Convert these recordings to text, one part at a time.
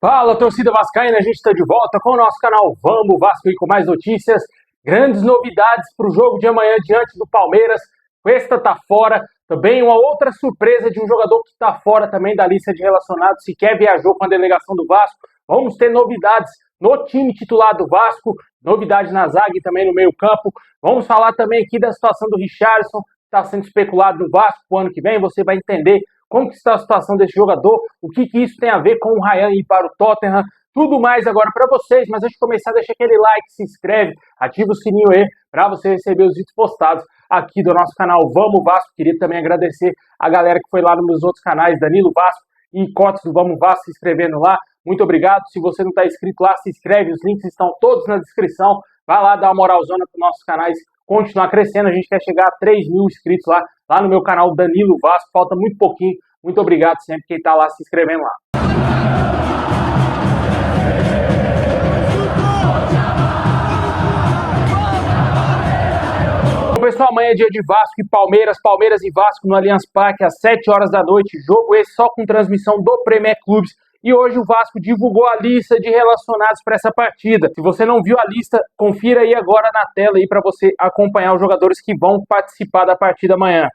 Fala, torcida vascaína, a gente está de volta com o nosso canal Vamos Vasco e com mais notícias, grandes novidades para o jogo de amanhã diante do Palmeiras. Cuesta está fora, também uma outra surpresa de um jogador que está fora também da lista de relacionados, sequer viajou com a delegação do Vasco. Vamos ter novidades no time titular do Vasco, novidades na zaga e também no meio campo. Vamos falar também aqui da situação do Richarlison, que está sendo especulado no Vasco para o ano que vem, você vai entender como que está a situação desse jogador, o que isso tem a ver com o Ryan ir para o Tottenham, tudo mais agora para vocês. Mas antes de começar, deixa aquele like, se inscreve, ativa o sininho aí para você receber os vídeos postados aqui do nosso canal Vamos Vasco. Queria também agradecer a galera que foi lá nos meus outros canais, Danilo Vasco e Cotes do Vamos Vasco, se inscrevendo lá. Muito obrigado. Se você não está inscrito lá, se inscreve, os links estão todos na descrição. Vai lá dar uma moralzona para os nossos canais continuar crescendo. A gente quer chegar a 3 mil inscritos lá no meu canal Danilo Vasco, falta muito pouquinho. Muito obrigado sempre quem está lá se inscrevendo lá. Bom, pessoal, amanhã é dia de Vasco e Palmeiras, Palmeiras e Vasco no Allianz Parque às 7 horas da noite, jogo esse só com transmissão do Premier Clubes. E hoje o Vasco divulgou a lista de relacionados para essa partida. Se você não viu a lista, confira aí agora na tela aí para você acompanhar os jogadores que vão participar da partida amanhã.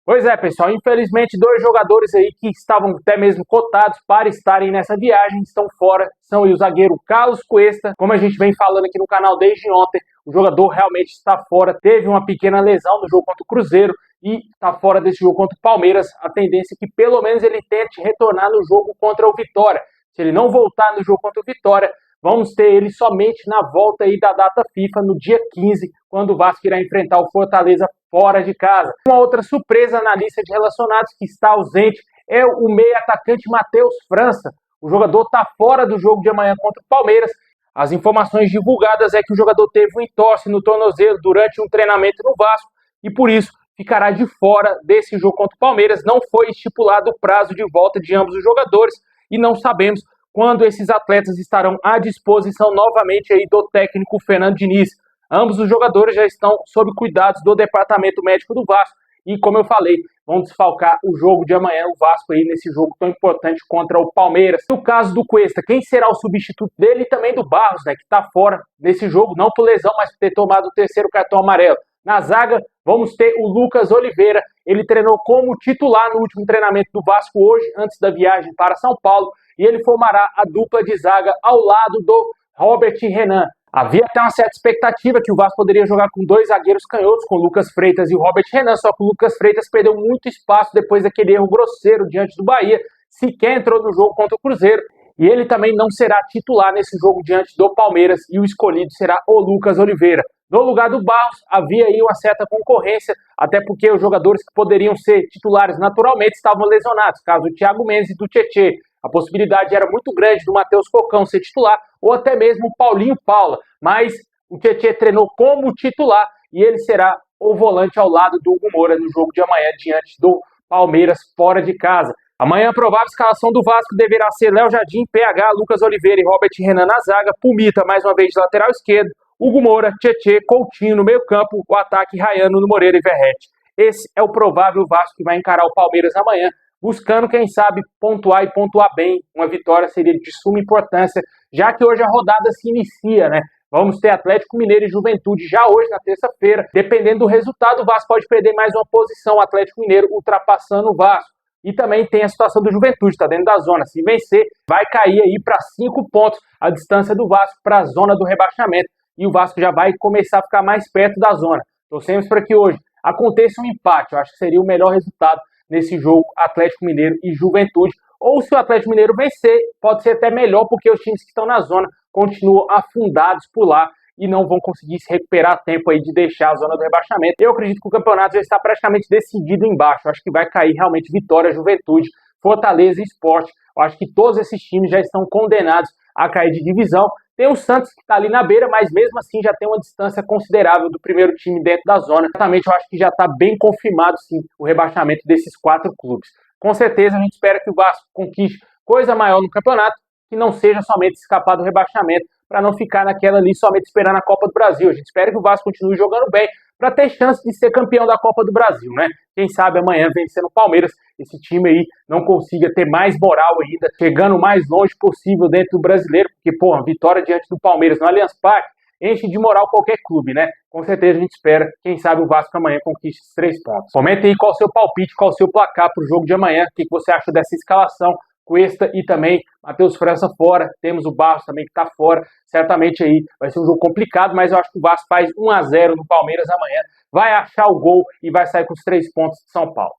Pois é, pessoal, infelizmente 2 jogadores aí que estavam até mesmo cotados para estarem nessa viagem estão fora, são o zagueiro Carlos Cuesta, como a gente vem falando aqui no canal desde ontem, o jogador realmente está fora, teve uma pequena lesão no jogo contra o Cruzeiro e está fora desse jogo contra o Palmeiras. A tendência é que pelo menos ele tente retornar no jogo contra o Vitória. Se ele não voltar no jogo contra o Vitória, vamos ter ele somente na volta aí da data FIFA, no dia 15, quando o Vasco irá enfrentar o Fortaleza fora de casa. Uma outra surpresa na lista de relacionados que está ausente é o meio-atacante Matheus França. O jogador está fora do jogo de amanhã contra o Palmeiras. As informações divulgadas é que o jogador teve um entorse no tornozelo durante um treinamento no Vasco e por isso ficará de fora desse jogo contra o Palmeiras. Não foi estipulado o prazo de volta de ambos os jogadores e não sabemos quando esses atletas estarão à disposição novamente aí do técnico Fernando Diniz. Ambos os jogadores já estão sob cuidados do departamento médico do Vasco e, como eu falei, vão desfalcar o jogo de amanhã, o Vasco aí nesse jogo tão importante contra o Palmeiras. No caso do Cuesta, quem será o substituto dele e também do Barros, né, que está fora desse jogo, não por lesão, mas por ter tomado o 3º cartão amarelo. Na zaga, vamos ter o Lucas Oliveira. Ele treinou como titular no último treinamento do Vasco hoje, antes da viagem para São Paulo, e ele formará a dupla de zaga ao lado do Robert Renan. Havia até uma certa expectativa que o Vasco poderia jogar com 2 zagueiros canhotos, com o Lucas Freitas e o Robert Renan, só que o Lucas Freitas perdeu muito espaço depois daquele erro grosseiro diante do Bahia, sequer entrou no jogo contra o Cruzeiro, e ele também não será titular nesse jogo diante do Palmeiras, e o escolhido será o Lucas Oliveira. No lugar do Barros, havia aí uma certa concorrência, até porque os jogadores que poderiam ser titulares naturalmente estavam lesionados, caso do Thiago Mendes e do Tietê. A possibilidade era muito grande do Matheus Cocão ser titular, ou até mesmo o Paulinho Paula, mas o Tietê treinou como titular e ele será o volante ao lado do Hugo Moura no jogo de amanhã diante do Palmeiras fora de casa. Amanhã a provável escalação do Vasco deverá ser Léo Jardim, PH, Lucas Oliveira e Robert Renan na zaga, Pumita mais uma vez de lateral esquerdo, Hugo Moura, Tietê, Coutinho no meio campo, o ataque Rayano no Moreira e Verrete. Esse é o provável Vasco que vai encarar o Palmeiras amanhã, buscando, quem sabe, pontuar e pontuar bem. Uma vitória seria de suma importância, já que hoje a rodada se inicia, né? Vamos ter Atlético Mineiro e Juventude já hoje, na terça-feira. Dependendo do resultado, o Vasco pode perder mais uma posição, o Atlético Mineiro ultrapassando o Vasco. E também tem a situação do Juventude, está dentro da zona. Se vencer, vai cair aí para 5 pontos a distância do Vasco para a zona do rebaixamento. E o Vasco já vai começar a ficar mais perto da zona. Torcemos para que hoje aconteça um empate. Eu acho que seria o melhor resultado nesse jogo Atlético Mineiro e Juventude. Ou se o Atlético Mineiro vencer, pode ser até melhor, porque os times que estão na zona continuam afundados por lá e não vão conseguir se recuperar a tempo aí de deixar a zona do rebaixamento. Eu acredito que o campeonato já está praticamente decidido embaixo. Eu acho que vai cair realmente Vitória, Juventude, Fortaleza e Sport. Eu acho que todos esses times já estão condenados a cair de divisão. Tem o Santos que está ali na beira, mas mesmo assim já tem uma distância considerável do primeiro time dentro da zona. Exatamente, eu acho que já está bem confirmado sim o rebaixamento desses 4 clubes. Com certeza a gente espera que o Vasco conquiste coisa maior no campeonato, que não seja somente escapar do rebaixamento, para não ficar naquela ali somente esperando a Copa do Brasil. A gente espera que o Vasco continue jogando bem, para ter chance de ser campeão da Copa do Brasil, né? Quem sabe amanhã vencendo o Palmeiras, esse time aí não consiga ter mais moral ainda, chegando o mais longe possível dentro do brasileiro, porque, pô, a vitória diante do Palmeiras no Allianz Parque enche de moral qualquer clube, né? Com certeza a gente espera, quem sabe o Vasco amanhã conquiste os 3 pontos. Comenta aí qual o seu palpite, qual o seu placar para o jogo de amanhã, o que você acha dessa escalação. Cuesta e também Matheus França fora, temos o Barros também que está fora, certamente aí vai ser um jogo complicado, mas eu acho que o Vasco faz 1-0 no Palmeiras amanhã, vai achar o gol e vai sair com os 3 pontos de São Paulo.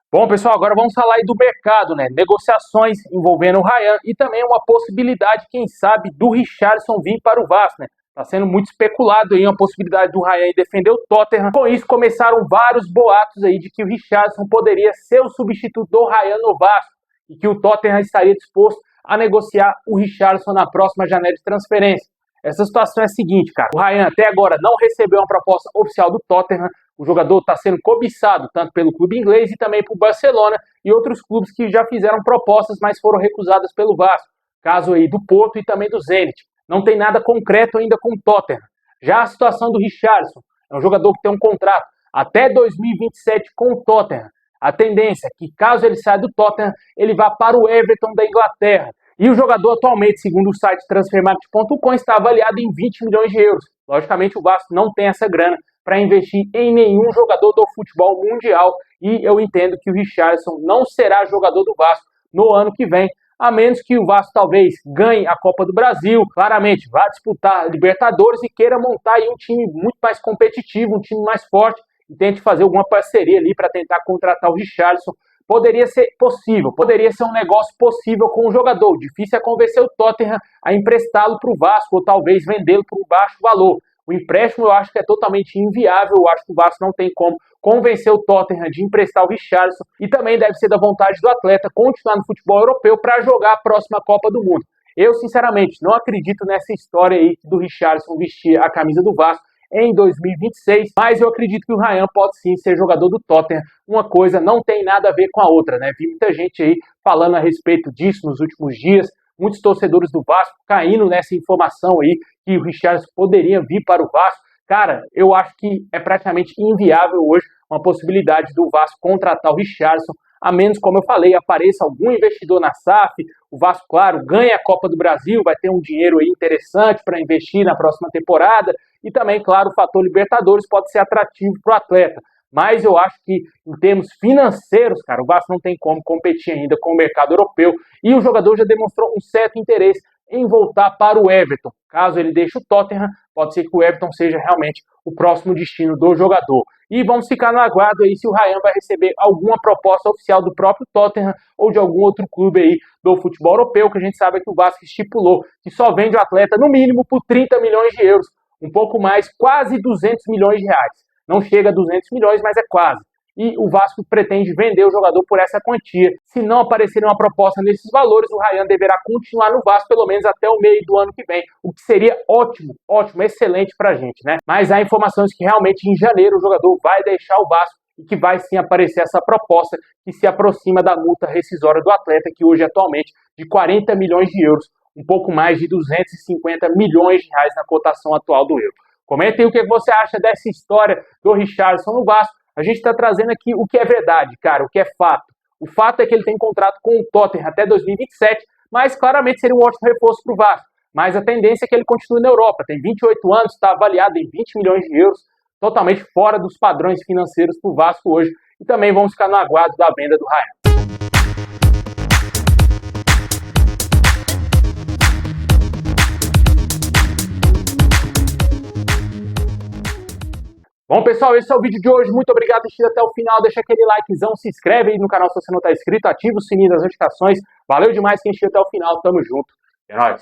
Bom, pessoal, agora vamos falar aí do mercado, né? Negociações envolvendo o Ryan e também uma possibilidade, quem sabe, do Richarlison vir para o Vasco, né? Está sendo muito especulado aí uma possibilidade do Ryan defender o Tottenham. Com isso, começaram vários boatos aí de que o Richarlison poderia ser o substituto do Ryan no Vasco e que o Tottenham estaria disposto a negociar o Richarlison na próxima janela de transferência. Essa situação é a seguinte, cara. O Ryan até agora não recebeu uma proposta oficial do Tottenham. O jogador está sendo cobiçado tanto pelo clube inglês e também pelo Barcelona e outros clubes que já fizeram propostas, mas foram recusadas pelo Vasco. Caso aí do Porto e também do Zenit. Não tem nada concreto ainda com o Tottenham. Já a situação do Richarlison, é um jogador que tem um contrato até 2027 com o Tottenham. A tendência é que, caso ele saia do Tottenham, ele vá para o Everton da Inglaterra. E o jogador atualmente, segundo o site transfermarkt.com, está avaliado em 20 milhões de euros. Logicamente, o Vasco não tem essa grana para investir em nenhum jogador do futebol mundial. E eu entendo que o Richarlison não será jogador do Vasco no ano que vem, a menos que o Vasco talvez ganhe a Copa do Brasil, claramente vá disputar a Libertadores e queira montar aí um time muito mais competitivo, um time mais forte, e tente fazer alguma parceria ali para tentar contratar o Richarlison. Poderia ser possível, poderia ser um negócio possível com o jogador. Difícil é convencer o Tottenham a emprestá-lo para o Vasco ou talvez vendê-lo por um baixo valor. O empréstimo eu acho que é totalmente inviável, eu acho que o Vasco não tem como convencer o Tottenham de emprestar o Richarlison e também deve ser da vontade do atleta continuar no futebol europeu para jogar a próxima Copa do Mundo. Eu, sinceramente, não acredito nessa história aí do Richarlison vestir a camisa do Vasco em 2026, mas eu acredito que o Ryan pode sim ser jogador do Tottenham. Uma coisa não tem nada a ver com a outra, né? Vi muita gente aí falando a respeito disso nos últimos dias, muitos torcedores do Vasco caindo nessa informação aí que o Richarlison poderia vir para o Vasco. Cara, eu acho que é praticamente inviável hoje uma possibilidade do Vasco contratar o Richarlison, a menos, como eu falei, apareça algum investidor na SAF, o Vasco, claro, ganha a Copa do Brasil, vai ter um dinheiro aí interessante para investir na próxima temporada, e também, claro, o fator Libertadores pode ser atrativo para o atleta. Mas eu acho que, em termos financeiros, cara, o Vasco não tem como competir ainda com o mercado europeu, e o jogador já demonstrou um certo interesse em voltar para o Everton. Caso ele deixe o Tottenham, pode ser que o Everton seja realmente o próximo destino do jogador. E vamos ficar no aguardo aí se o Ryan vai receber alguma proposta oficial do próprio Tottenham ou de algum outro clube aí do futebol europeu, que a gente sabe que o Vasco estipulou que só vende o atleta no mínimo por 30 milhões de euros, um pouco mais, quase 200 milhões de reais. Não chega a 200 milhões, mas é quase. E o Vasco pretende vender o jogador por essa quantia. Se não aparecer uma proposta nesses valores, o Ryan deverá continuar no Vasco pelo menos até o meio do ano que vem, o que seria ótimo, excelente pra gente, né? Mas há informações que realmente em janeiro o jogador vai deixar o Vasco e que vai sim aparecer essa proposta que se aproxima da multa rescisória do atleta, que hoje atualmente de 40 milhões de euros, um pouco mais de 250 milhões de reais na cotação atual do euro. Comenta aí o que você acha dessa história do Richarlison no Vasco. A gente está trazendo aqui o que é verdade, cara, o que é fato. O fato é que ele tem contrato com o Tottenham até 2027, mas claramente seria um ótimo reforço para o Vasco. Mas a tendência é que ele continue na Europa. Tem 28 anos, está avaliado em 20 milhões de euros, totalmente fora dos padrões financeiros para o Vasco hoje. E também vamos ficar no aguardo da venda do Ryan. Bom, pessoal, esse é o vídeo de hoje. Muito obrigado por assistir até o final. Deixa aquele likezão, se inscreve aí no canal se você não está inscrito, ativa o sininho das notificações. Valeu demais quem assistiu até o final. Tamo junto. É nóis.